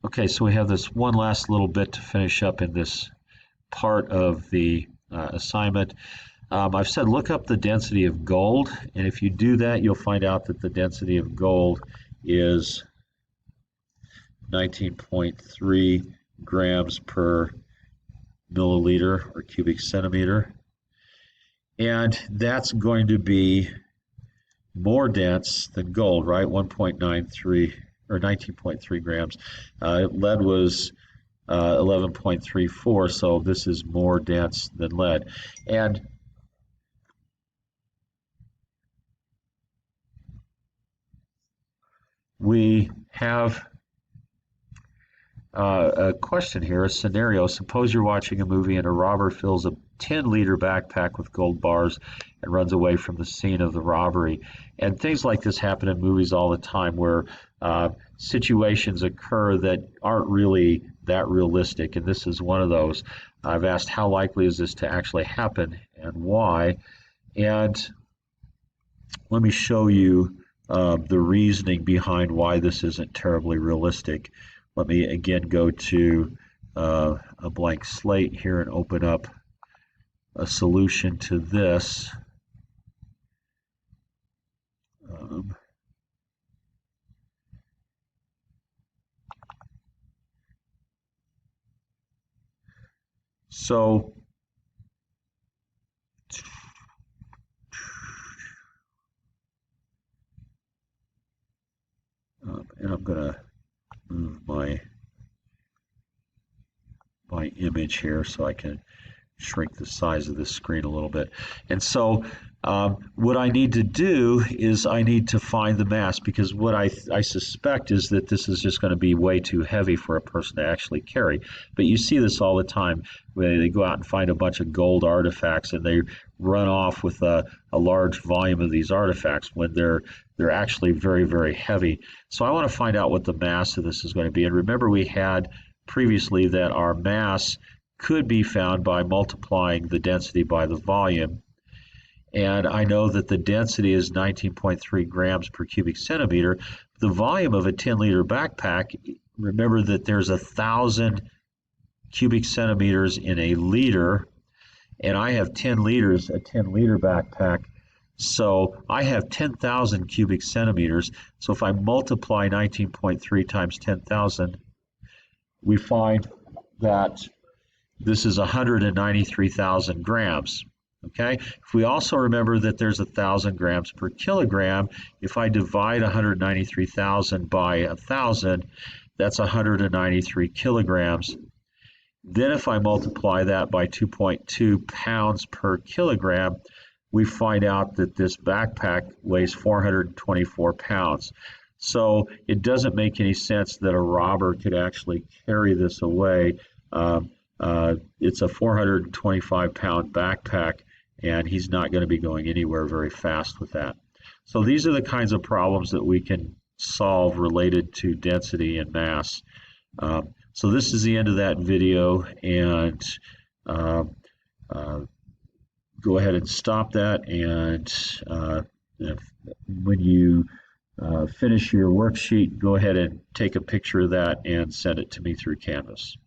Okay, so we have this one last little bit to finish up in this part of the assignment. I've said look up the density of gold, and if you do that, you'll find out that the density of gold is 19.3 grams per milliliter or cubic centimeter. And that's going to be more dense than gold, right? 1.93 or 19.3 grams. Lead was 11.34, so this is more dense than lead. And we have a question here, a scenario. Suppose you're watching a movie and a robber fills a 10-liter backpack with gold bars and runs away from the scene of the robbery. And things like this happen in movies all the time where situations occur that aren't really that realistic, and this is one of those. I've asked how likely is this to actually happen and why. And let me show you the reasoning behind why this isn't terribly realistic. Let me again go to a blank slate here and open up a solution to this. So and I'm going to move my image here so I can shrink the size of the screen a little bit. And so what I need to do is I need to find the mass, because what I suspect is that this is just going to be way too heavy for a person to actually carry. But you see this all the time when they go out and find a bunch of gold artifacts and they run off with a large volume of these artifacts when they're actually very, very heavy. So I want to find out what the mass of this is going to be. And remember, we had previously that our mass could be found by multiplying the density by the volume. And I know that the density is 19.3 grams per cubic centimeter. The volume of a 10-liter backpack, remember that there's 1,000 cubic centimeters in a liter, and I have 10 liters, a 10-liter backpack. So I have 10,000 cubic centimeters. So if I multiply 19.3 times 10,000, we find that this is 193,000 grams. Okay. If we also remember that there's 1,000 grams per kilogram, if I divide 193,000 by 1,000, that's 193 kilograms. Then if I multiply that by 2.2 pounds per kilogram, we find out that this backpack weighs 424 pounds. So it doesn't make any sense that a robber could actually carry this away. It's a 425-pound backpack, and he's not going to be going anywhere very fast with that. So these are the kinds of problems that we can solve related to density and mass. So this is the end of that video, and go ahead and stop that, and when you finish your worksheet, go ahead and take a picture of that and send it to me through Canvas.